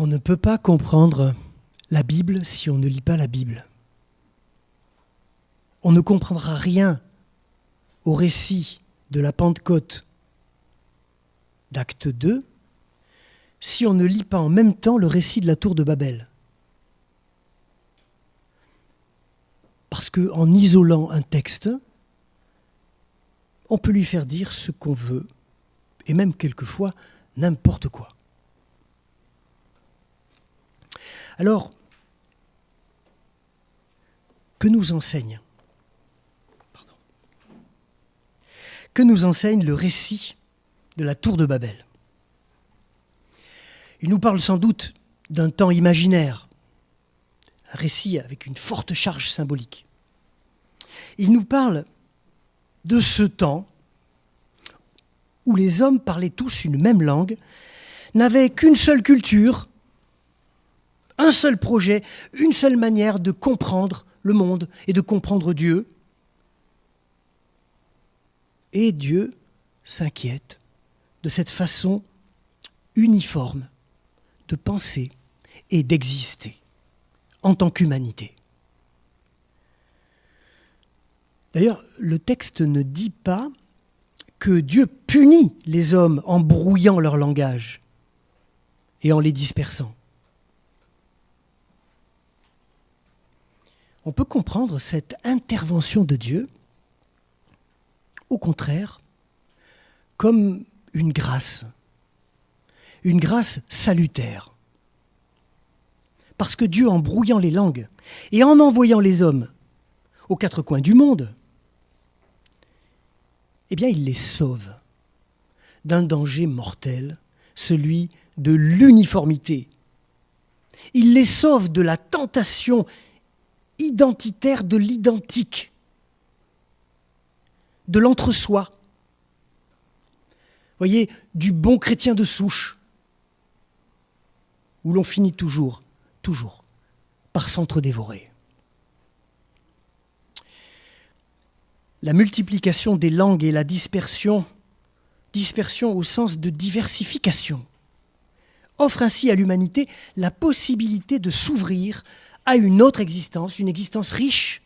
On ne peut pas comprendre la Bible si on ne lit pas la Bible. On ne comprendra rien au récit de la Pentecôte d'Acte 2 si on ne lit pas en même temps le récit de la tour de Babel. Parce qu'en isolant un texte, on peut lui faire dire ce qu'on veut, et même quelquefois n'importe quoi. Alors, que nous enseigne le récit de la tour de Babel? Il nous parle sans doute d'un temps imaginaire, un récit avec une forte charge symbolique. Il nous parle de ce temps où les hommes parlaient tous une même langue, n'avaient qu'une seule culture, un seul projet, une seule manière de comprendre le monde et de comprendre Dieu. Et Dieu s'inquiète de cette façon uniforme de penser et d'exister en tant qu'humanité. D'ailleurs, le texte ne dit pas que Dieu punit les hommes en brouillant leur langage et en les dispersant. On peut comprendre cette intervention de Dieu, au contraire, comme une grâce salutaire. Parce que Dieu, en brouillant les langues et en envoyant les hommes aux quatre coins du monde, eh bien, il les sauve d'un danger mortel, celui de l'uniformité. Il les sauve de la tentation identitaire de l'identique, de l'entre-soi. Voyez, du bon chrétien de souche, où l'on finit toujours, par s'entre-dévorer. La multiplication des langues et la dispersion au sens de diversification, offre ainsi à l'humanité la possibilité de s'ouvrir à une autre existence, une existence riche,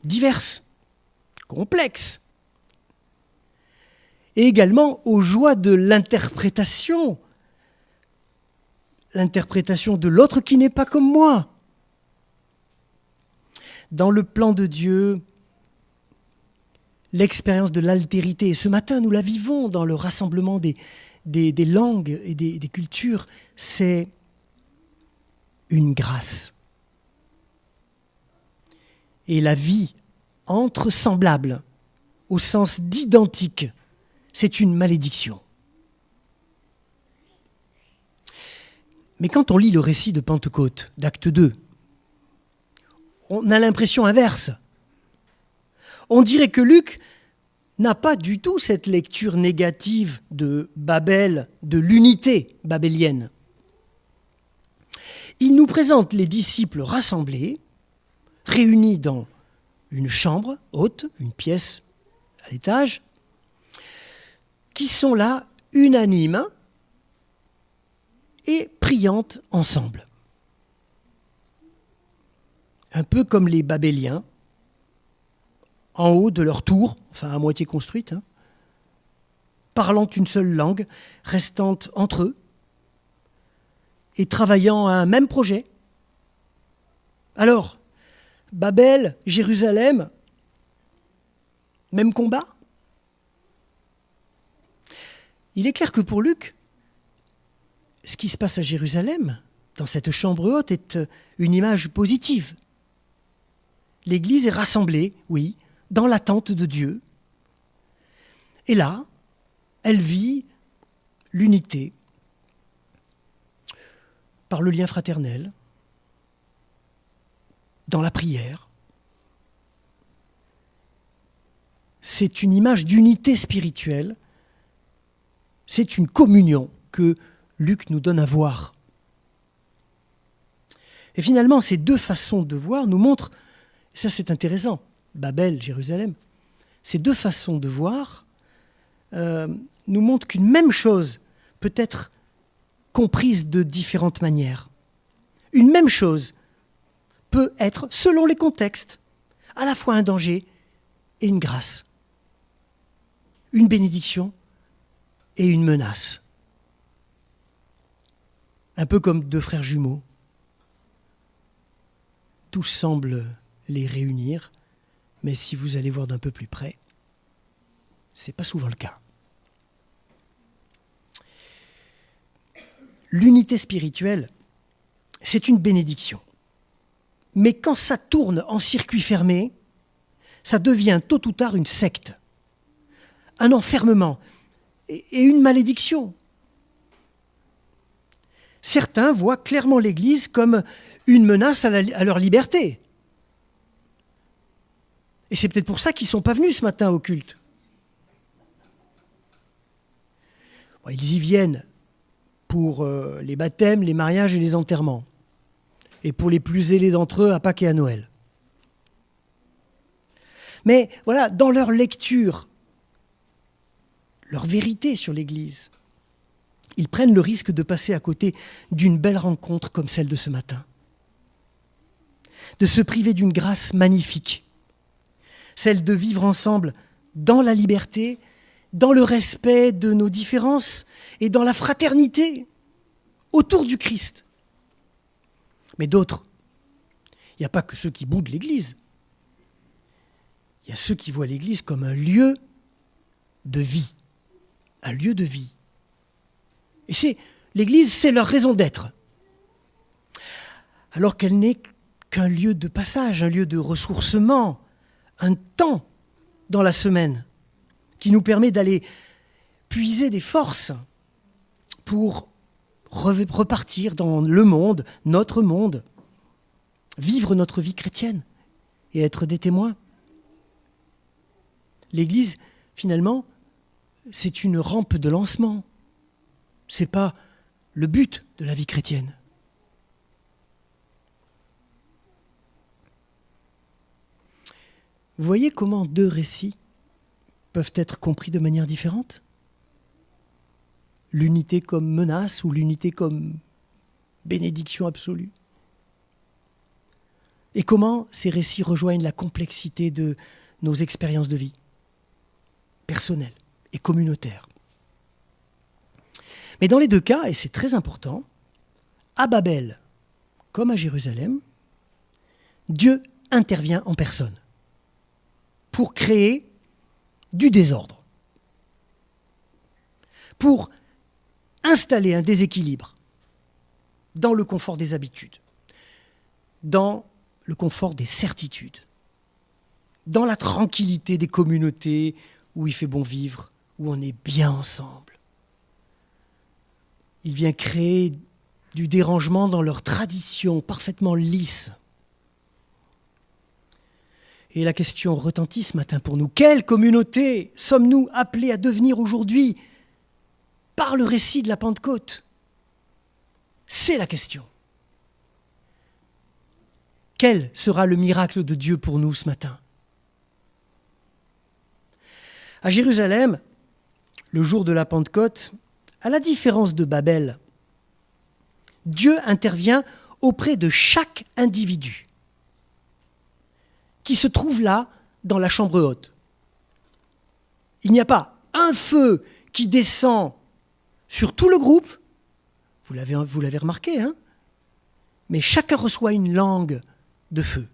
diverse, complexe, et également aux joies de l'interprétation de l'autre qui n'est pas comme moi. Dans le plan de Dieu, l'expérience de l'altérité, et ce matin nous la vivons dans le rassemblement des langues et des cultures, c'est une grâce. Et la vie entre semblables, au sens d'identique, c'est une malédiction. Mais quand on lit le récit de Pentecôte, d'Acte 2, on a l'impression inverse. On dirait que Luc n'a pas du tout cette lecture négative de Babel, de l'unité babélienne. Il nous présente les disciples rassemblés, réunis dans une chambre haute, une pièce à l'étage, qui sont là unanimes et priantes ensemble. Un peu comme les Babéliens, en haut de leur tour, enfin à moitié construite, parlant une seule langue, restant entre eux et travaillant à un même projet. Alors, Babel, Jérusalem, même combat? Il est clair que pour Luc, ce qui se passe à Jérusalem, dans cette chambre haute, est une image positive. L'Église est rassemblée, oui, dans l'attente de Dieu. Et là, elle vit l'unité par le lien fraternel, dans la prière. C'est une image d'unité spirituelle, c'est une communion que Luc nous donne à voir. Et finalement, ces deux façons de voir nous montrent, et ça c'est intéressant, Babel, Jérusalem, ces deux façons de voir nous montrent qu'une même chose peut être comprises de différentes manières. Une même chose peut être, selon les contextes, à la fois un danger et une grâce, une bénédiction et une menace. Un peu comme deux frères jumeaux. Tout semble les réunir, mais si vous allez voir d'un peu plus près, ce n'est pas souvent le cas. L'unité spirituelle, c'est une bénédiction. Mais quand ça tourne en circuit fermé, ça devient tôt ou tard une secte, un enfermement et une malédiction. Certains voient clairement l'Église comme une menace à leur liberté. Et c'est peut-être pour ça qu'ils ne sont pas venus ce matin au culte. Bon, ils y viennent pour les baptêmes, les mariages et les enterrements. Et pour les plus zélés d'entre eux, à Pâques et à Noël. Mais voilà, dans leur lecture, leur vérité sur l'Église, ils prennent le risque de passer à côté d'une belle rencontre comme celle de ce matin. De se priver d'une grâce magnifique, celle de vivre ensemble dans la liberté, dans le respect de nos différences et dans la fraternité autour du Christ. Mais d'autres, il n'y a pas que ceux qui boudent l'Église. Il y a ceux qui voient l'Église comme un lieu de vie. Un lieu de vie. Et l'Église, c'est leur raison d'être. Alors qu'elle n'est qu'un lieu de passage, un lieu de ressourcement, un temps dans la semaine qui nous permet d'aller puiser des forces pour repartir dans le monde, notre monde, vivre notre vie chrétienne et être des témoins. L'Église, finalement, c'est une rampe de lancement. Ce n'est pas le but de la vie chrétienne. Vous voyez comment deux récits peuvent être compris de manière différente ? L'unité comme menace ou l'unité comme bénédiction absolue. Et comment ces récits rejoignent la complexité de nos expériences de vie, personnelles et communautaires. Mais dans les deux cas, et c'est très important, à Babel comme à Jérusalem, Dieu intervient en personne pour créer du désordre, pour installer un déséquilibre dans le confort des habitudes, dans le confort des certitudes, dans la tranquillité des communautés où il fait bon vivre, où on est bien ensemble. Il vient créer du dérangement dans leurs traditions parfaitement lisses. Et la question retentit ce matin pour nous. Quelle communauté sommes-nous appelés à devenir aujourd'hui par le récit de la Pentecôte ? C'est la question. Quel sera le miracle de Dieu pour nous ce matin ? À Jérusalem, le jour de la Pentecôte, à la différence de Babel, Dieu intervient auprès de chaque individu qui se trouve là dans la chambre haute. Il n'y a pas un feu qui descend sur tout le groupe, vous l'avez remarqué, hein ? Mais chacun reçoit une langue de feu.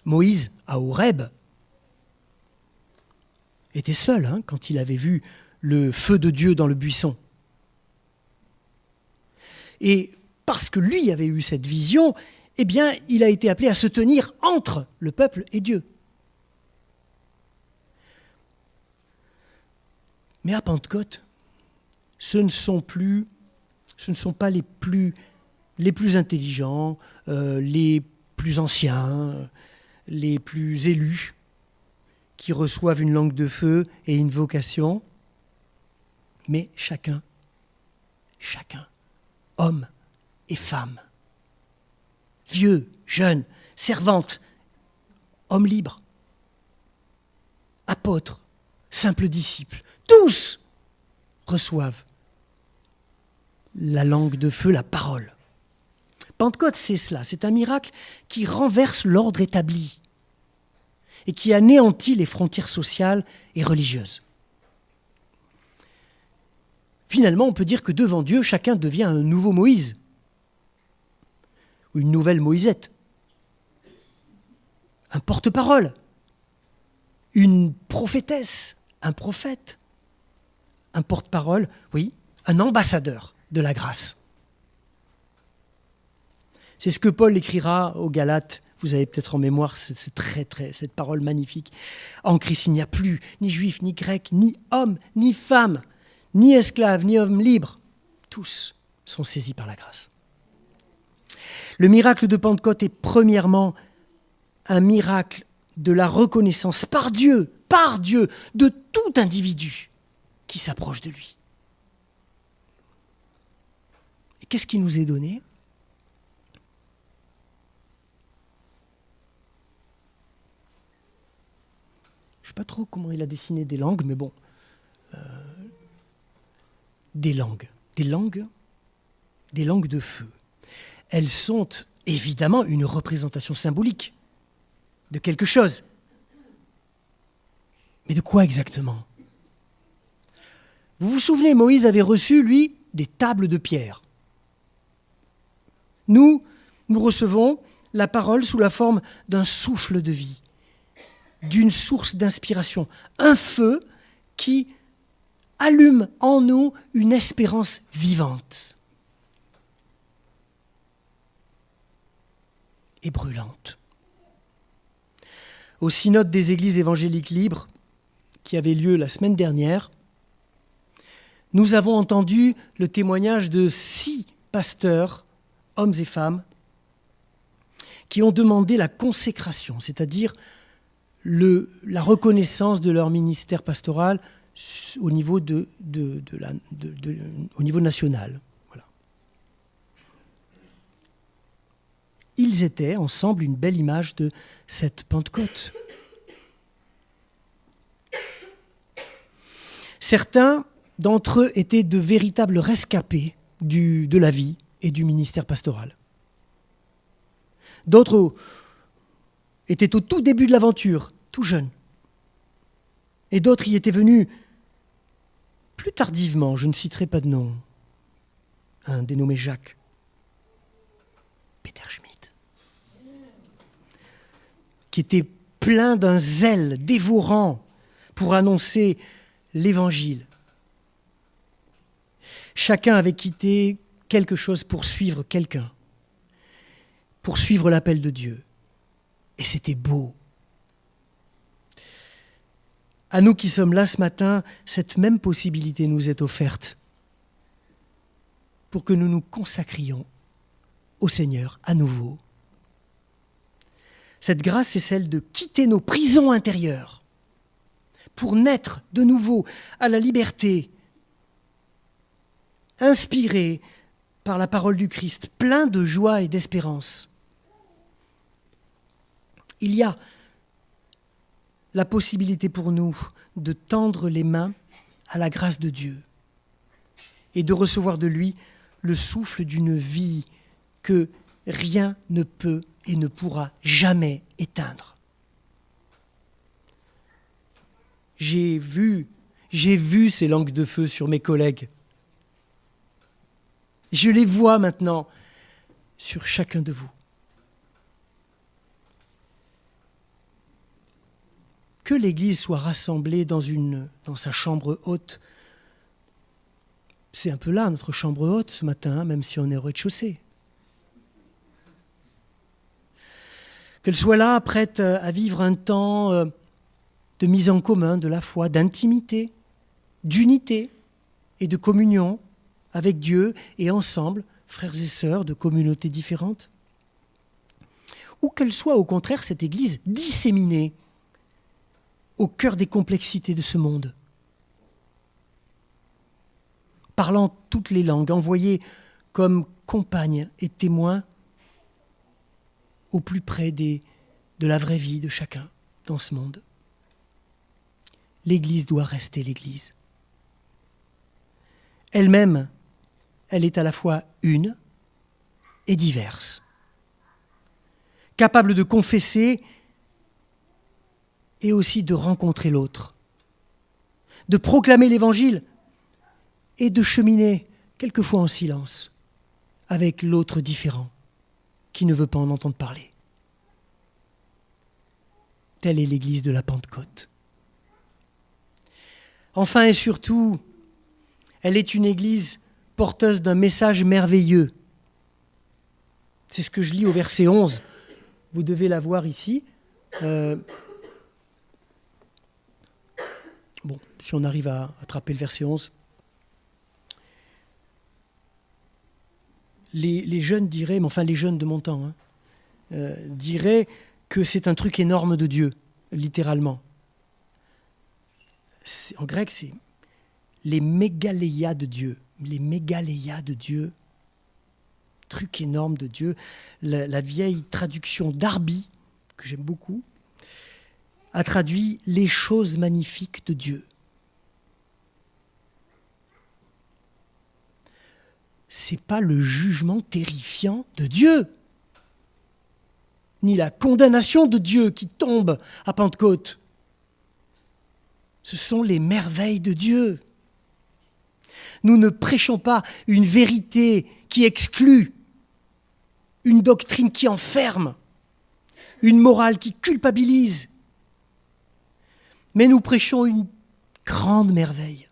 Moïse, à Horeb, était seul quand il avait vu le feu de Dieu dans le buisson. Et parce que lui avait eu cette vision, eh bien, il a été appelé à se tenir entre le peuple et Dieu. Mais à Pentecôte, ce ne sont pas les plus intelligents, les plus anciens, les plus élus, qui reçoivent une langue de feu et une vocation, mais chacun, homme et femme, vieux, jeune, servante, homme libre, apôtre, simple disciple, tous reçoivent la langue de feu, la parole. Pentecôte, c'est cela, c'est un miracle qui renverse l'ordre établi et qui anéantit les frontières sociales et religieuses. Finalement, on peut dire que devant Dieu, chacun devient un nouveau Moïse ou une nouvelle Moïsette, un porte-parole, une prophétesse, un prophète, un porte-parole, oui, un ambassadeur de la grâce. C'est ce que Paul écrira aux Galates. Vous avez peut-être en mémoire cette parole magnifique. En Christ, il n'y a plus ni juif, ni grec, ni homme, ni femme, ni esclave, ni homme libre. Tous sont saisis par la grâce. Le miracle de Pentecôte est premièrement un miracle de la reconnaissance par Dieu, de tout individu qui s'approche de lui. Et qu'est-ce qui nous est donné ? Je ne sais pas trop comment il a dessiné des langues, mais bon. Des langues de feu. Elles sont évidemment une représentation symbolique de quelque chose. Mais de quoi exactement ? Vous vous souvenez, Moïse avait reçu, lui, des tables de pierre. Nous recevons la parole sous la forme d'un souffle de vie, d'une source d'inspiration, un feu qui allume en nous une espérance vivante et brûlante. Au synode des églises évangéliques libres, qui avait lieu la semaine dernière, nous avons entendu le témoignage de 6 pasteurs, hommes et femmes, qui ont demandé la consécration, c'est-à-dire la reconnaissance de leur ministère pastoral au niveau, au niveau national. Voilà. Ils étaient ensemble une belle image de cette Pentecôte. Certains d'entre eux étaient de véritables rescapés de la vie et du ministère pastoral. D'autres étaient au tout début de l'aventure, tout jeunes. Et d'autres y étaient venus plus tardivement, je ne citerai pas de nom. Un dénommé Jacques. Peter Schmidt. Qui était plein d'un zèle dévorant pour annoncer l'Évangile. Chacun avait quitté quelque chose pour suivre quelqu'un, pour suivre l'appel de Dieu. Et c'était beau. À nous qui sommes là ce matin, cette même possibilité nous est offerte pour que nous nous consacrions au Seigneur à nouveau. Cette grâce, c'est celle de quitter nos prisons intérieures pour naître de nouveau à la liberté, inspiré par la parole du Christ, plein de joie et d'espérance. Il y a la possibilité pour nous de tendre les mains à la grâce de Dieu et de recevoir de lui le souffle d'une vie que rien ne peut et ne pourra jamais éteindre. J'ai vu ces langues de feu sur mes collègues. Je les vois maintenant sur chacun de vous. Que l'Église soit rassemblée dans sa chambre haute. C'est un peu là notre chambre haute ce matin, même si on est au rez-de-chaussée. Qu'elle soit là, prête à vivre un temps de mise en commun de la foi, d'intimité, d'unité et de communion avec Dieu et ensemble, frères et sœurs de communautés différentes. Ou qu'elle soit au contraire cette Église disséminée au cœur des complexités de ce monde, parlant toutes les langues, envoyée comme compagne et témoin au plus près de la vraie vie de chacun dans ce monde. L'Église doit rester l'Église. Elle-même elle est à la fois une et diverse. Capable de confesser et aussi de rencontrer l'autre, de proclamer l'Évangile et de cheminer, quelquefois en silence, avec l'autre différent qui ne veut pas en entendre parler. Telle est l'Église de la Pentecôte. Enfin et surtout, elle est une Église porteuse d'un message merveilleux. C'est ce que je lis au verset 11. Vous devez la voir ici. Si on arrive à attraper le verset 11. Les jeunes diraient, mais enfin les jeunes de mon temps, diraient que c'est un truc énorme de Dieu, littéralement. En grec, c'est les mégaléia de Dieu. Les mégaléia de Dieu, truc énorme de Dieu. La vieille traduction d'Arby, que j'aime beaucoup, a traduit les choses magnifiques de Dieu. C'est pas le jugement terrifiant de Dieu, ni la condamnation de Dieu qui tombe à Pentecôte. Ce sont les merveilles de Dieu. Nous ne prêchons pas une vérité qui exclut, une doctrine qui enferme, une morale qui culpabilise. Mais nous prêchons une grande merveille,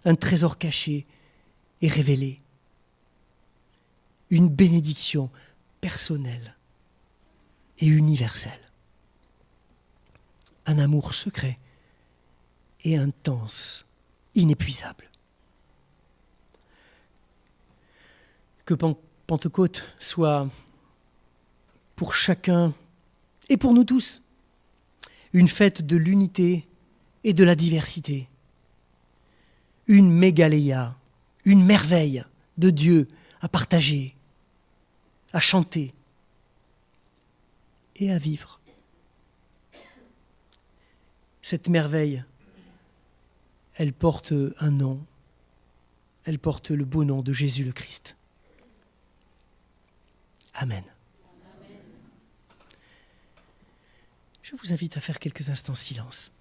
un trésor caché et révélé, une bénédiction personnelle et universelle, un amour secret et intense, inépuisable. Que Pentecôte soit pour chacun et pour nous tous une fête de l'unité et de la diversité, une mégaléia, une merveille de Dieu à partager, à chanter et à vivre. Cette merveille, elle porte un nom, elle porte le beau nom de Jésus le Christ. Amen. Je vous invite à faire quelques instants de silence.